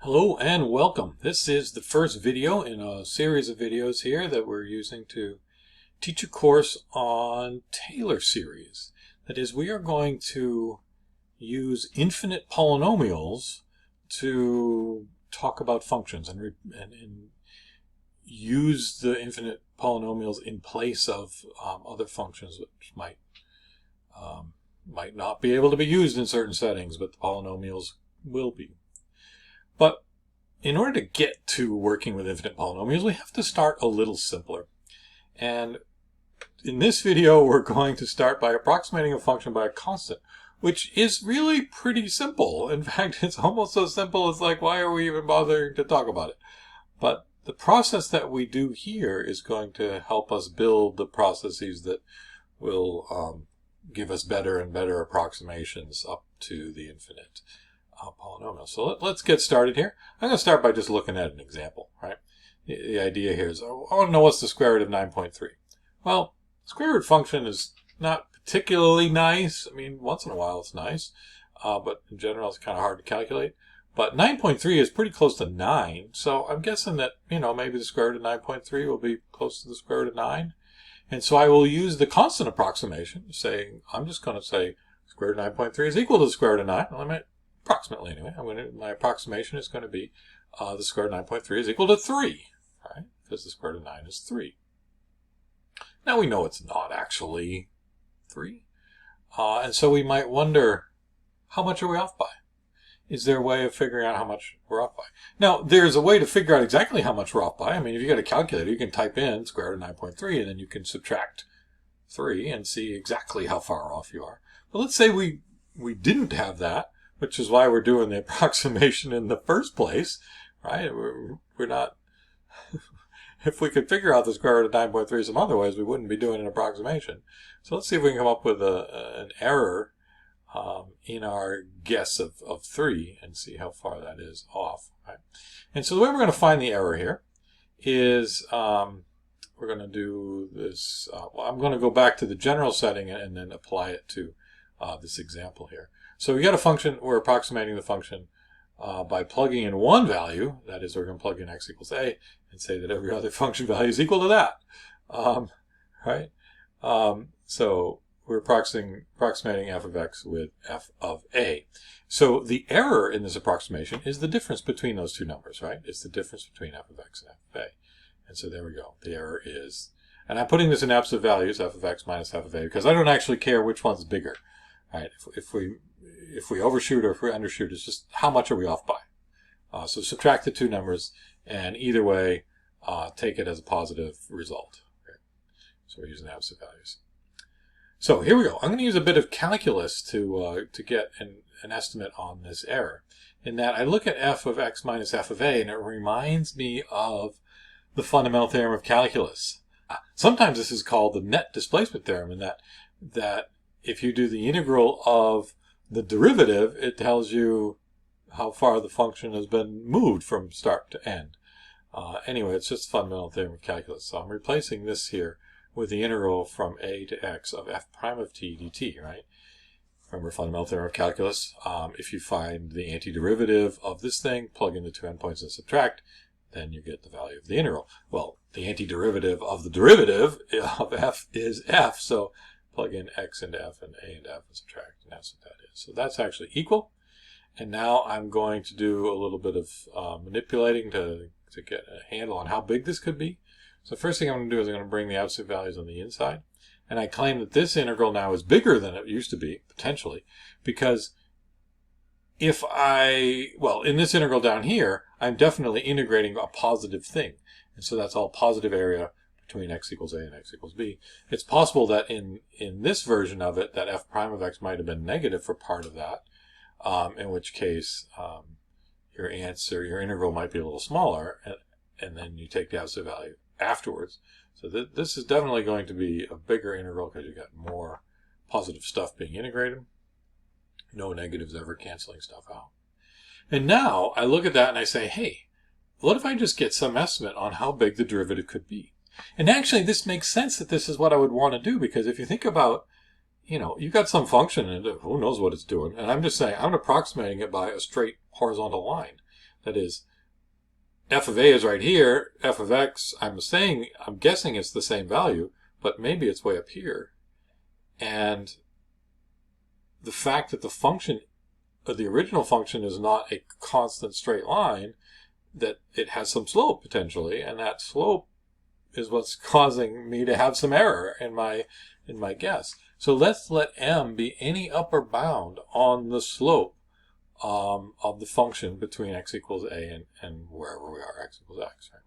Hello and welcome. This is the first video in a series of videos here that we're using to teach a course on Taylor series. That is, we are going to use infinite polynomials to talk about functions and use the infinite polynomials in place of other functions which might not be able to be used in certain settings, but the polynomials will be. But in order to get to working with infinite polynomials, we have to start a little simpler. And in this video, we're going to start by approximating a function by a constant, which is really pretty simple. In fact, it's almost so simple, it's like, why are we even bothering to talk about it? But the process that we do here is going to help us build the processes that will give us better and better approximations up to the infinite polynomial. So let's get started here. I'm going to start by just looking at an example, right? The idea here is I want to know what's the square root of 9.3. Well, square root function is not particularly nice. I mean, once in a while it's nice, but in general it's kind of hard to calculate. But 9.3 is pretty close to 9, so I'm guessing that, maybe the square root of 9.3 will be close to the square root of 9. And so I will use the constant approximation, I'm just going to say square root of 9.3 is equal to the square root of 9. Well, approximately anyway. My approximation is going to be the square root of 9.3 is equal to 3, right? Because the square root of 9 is 3. Now we know it's not actually 3. And so we might wonder, how much are we off by? Is there a way of figuring out how much we're off by? Now, there's a way to figure out exactly how much we're off by. I mean, if you got a calculator, you can type in square root of 9.3, and then you can subtract 3 and see exactly how far off you are. But let's say we didn't have that, which is why we're doing the approximation in the first place, right? We're not, if we could figure out the square root of 9.3 some other ways, we wouldn't be doing an approximation. So let's see if we can come up with an error in our guess of 3 and see how far that is off, right? And so the way we're going to find the error here is we're going to do this. Well, I'm going to go back to the general setting and then apply it to this example here. So we got a function, we're approximating the function by plugging in one value, that is, we're going to plug in x equals a, and say that every other function value is equal to that, right? So we're approximating f of x with f of a. So the error in this approximation is the difference between those two numbers, right? It's the difference between f of x and f of a. And so there we go. The error is, and I'm putting this in absolute values, f of x minus f of a, because I don't actually care which one's bigger, right? If we overshoot or if we undershoot, it's just how much are we off by. So subtract the two numbers, and either way, take it as a positive result. Okay? So we're using absolute values. So here we go. I'm going to use a bit of calculus to get an estimate on this error. In that I look at f of x minus f of a, and it reminds me of the fundamental theorem of calculus. Sometimes this is called the net displacement theorem, in that if you do the integral of the derivative, it tells you how far the function has been moved from start to end. Anyway, it's just a fundamental theorem of calculus. So I'm replacing this here with the integral from a to x of f prime of t dt, right? Remember fundamental theorem of calculus. If you find the antiderivative of this thing, plug in the two endpoints and subtract, then you get the value of the integral. Well, the antiderivative of the derivative of f is f, so plug in x into f and a into f and subtract, and that's what that is. So that's actually equal. And now I'm going to do a little bit of manipulating to get a handle on how big this could be. So first thing I'm going to do is I'm going to bring the absolute values on the inside. And I claim that this integral now is bigger than it used to be, potentially, because in this integral down here, I'm definitely integrating a positive thing. And so that's all positive area between x equals a and x equals b. It's possible that in this version of it, that f prime of x might have been negative for part of that, in which case your integral might be a little smaller, and then you take the absolute value afterwards. So this is definitely going to be a bigger integral because you got more positive stuff being integrated. No negatives ever canceling stuff out. And now I look at that and I say, hey, what if I just get some estimate on how big the derivative could be? And actually this makes sense that this is what I would want to do, because if you think about, you've got some function and who knows what it's doing, and I'm just saying I'm approximating it by a straight horizontal line. That is, f of a is right here, f of x, I'm guessing it's the same value, but maybe it's way up here. And the fact that the function, the original function, is not a constant straight line, that it has some slope potentially, and that slope is what's causing me to have some error in my guess. So let's let m be any upper bound on the slope of the function between x equals a and wherever we are, x equals x. Right?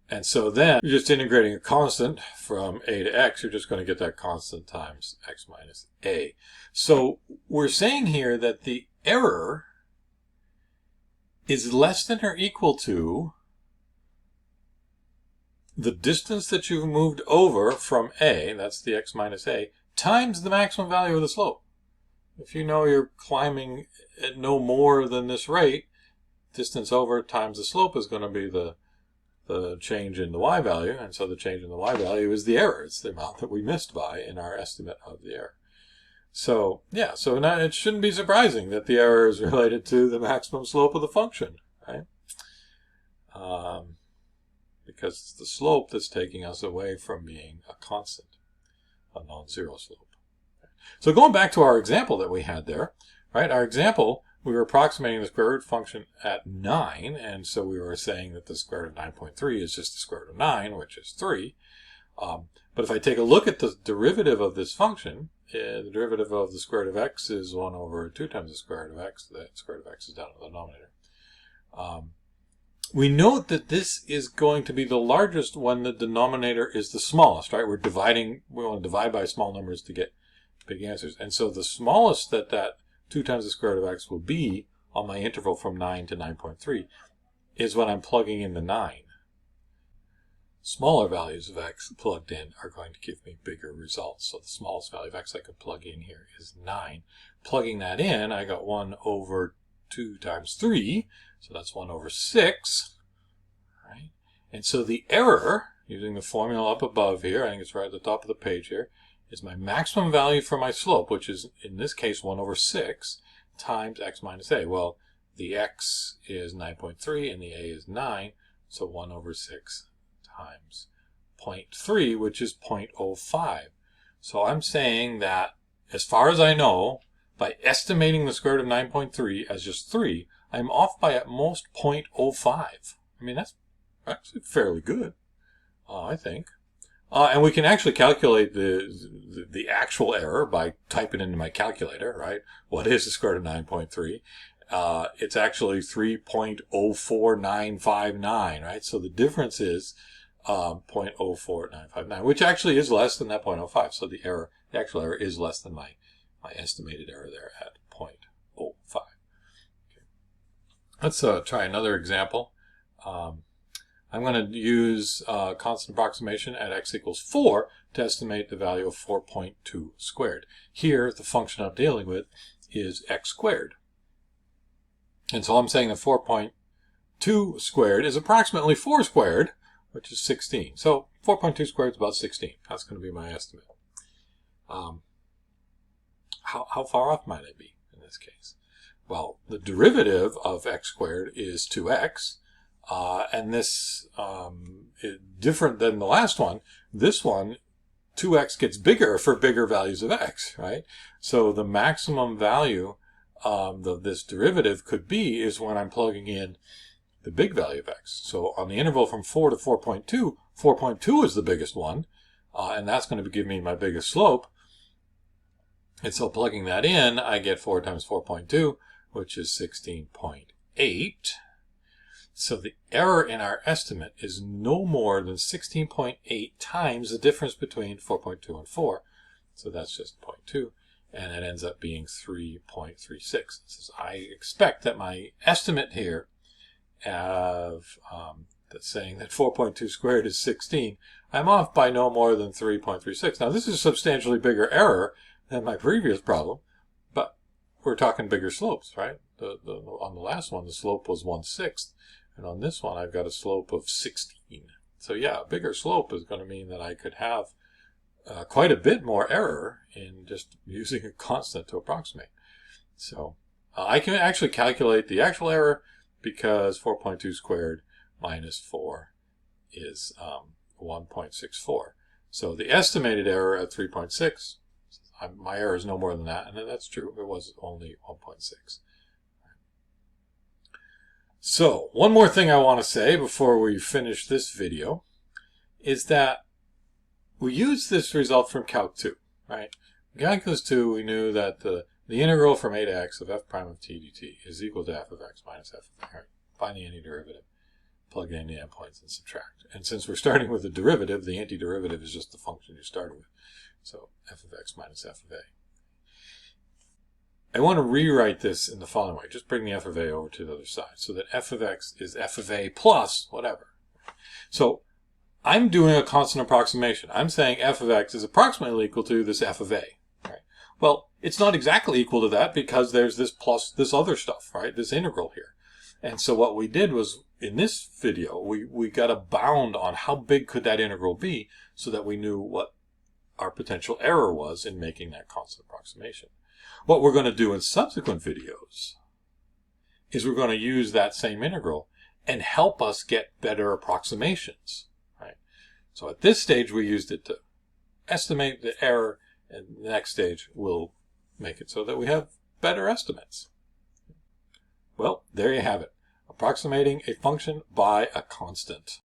And so then you're just integrating a constant from a to x. You're just going to get that constant times x minus a. So we're saying here that the error is less than or equal to the distance that you've moved over from a, that's the x minus a, times the maximum value of the slope. If you know you're climbing at no more than this rate, distance over times the slope is going to be the change in the y value, and so the change in the y value is the error. It's the amount that we missed by in our estimate of the error. So yeah, so now it shouldn't be surprising that the error is related to the maximum slope of the function, right? Because it's the slope that's taking us away from being a constant, a non-zero slope. So going back to our example that we had there, right? Our example, we were approximating the square root function at 9, and so we were saying that the square root of 9.3 is just the square root of 9, which is 3. But if I take a look at the derivative of this function, the derivative of the square root of x is 1 over 2 times the square root of x. The square root of x is down in the denominator. We note that this is going to be the largest when the denominator is the smallest, right? We want to divide by small numbers to get big answers. And so the smallest that 2 times the square root of x will be on my interval from 9 to 9.3 is when I'm plugging in the 9. Smaller values of x plugged in are going to give me bigger results. So the smallest value of x I could plug in here is 9. Plugging that in, I got 1 over 2 times 3, so that's 1 over 6. Right? And so the error, using the formula up above here, I think it's right at the top of the page here, is my maximum value for my slope, which is in this case 1 over 6, times x minus a. Well, the x is 9.3 and the a is 9, so 1 over 6 times 0.3, which is 0.05. So I'm saying that, as far as I know, by estimating the square root of 9.3 as just 3, I'm off by at most 0.05. I mean, that's actually fairly good, I think. And we can actually calculate the actual error by typing into my calculator, right? What is the square root of 9.3? It's actually 3.04959, right? So the difference is 0.04959, which actually is less than that 0.05. So the actual error is less than my estimated error there at 0.05. Okay. Let's try another example. I'm going to use constant approximation at x equals 4 to estimate the value of 4.2 squared. Here, the function I'm dealing with is x squared. And so I'm saying that 4.2 squared is approximately 4 squared, which is 16. So 4.2 squared is about 16. That's going to be my estimate. How far off might I be in this case? Well, the derivative of x squared is 2x. And this is different than the last one. This one, 2x gets bigger for bigger values of x, right? So the maximum value of this derivative could be is when I'm plugging in the big value of x. So on the interval from 4 to 4.2, 4.2 is the biggest one, and that's going to give me my biggest slope. And so plugging that in, I get 4 times 4.2, which is 16.8. So the error in our estimate is no more than 16.8 times the difference between 4.2 and 4. So that's just 0.2, and it ends up being 3.36. So I expect that my estimate here of that's saying that 4.2 squared is 16, I'm off by no more than 3.36. Now this is a substantially bigger error than my previous problem, but we're talking bigger slopes, right? On the last one, the slope was 1/6. And on this one, I've got a slope of 16. So yeah, a bigger slope is going to mean that I could have quite a bit more error in just using a constant to approximate. So I can actually calculate the actual error because 4.2 squared minus 4 is 1.64. So the estimated error at 3.6, my error is no more than that, and that's true. It was only 1.6. So one more thing I want to say before we finish this video is that we used this result from Calc 2, right? In Calculus 2, we knew that the integral from a to x of f prime of t dt is equal to f of x minus f of a. Right? Find the antiderivative, plug it in the endpoints, and subtract. And since we're starting with a derivative, the antiderivative is just the function you're starting with. So f of x minus f of a. I want to rewrite this in the following way. Just bring the f of a over to the other side so that f of x is f of a plus whatever. So I'm doing a constant approximation. I'm saying f of x is approximately equal to this f of a. Right? Well, it's not exactly equal to that because there's this plus this other stuff, right? This integral here. And so what we did was, in this video, we got a bound on how big could that integral be so that we knew what our potential error was in making that constant approximation. What we're going to do in subsequent videos is we're going to use that same integral and help us get better approximations. Right? So at this stage, we used it to estimate the error, and the next stage we'll make it so that we have better estimates. Well, there you have it. Approximating a function by a constant.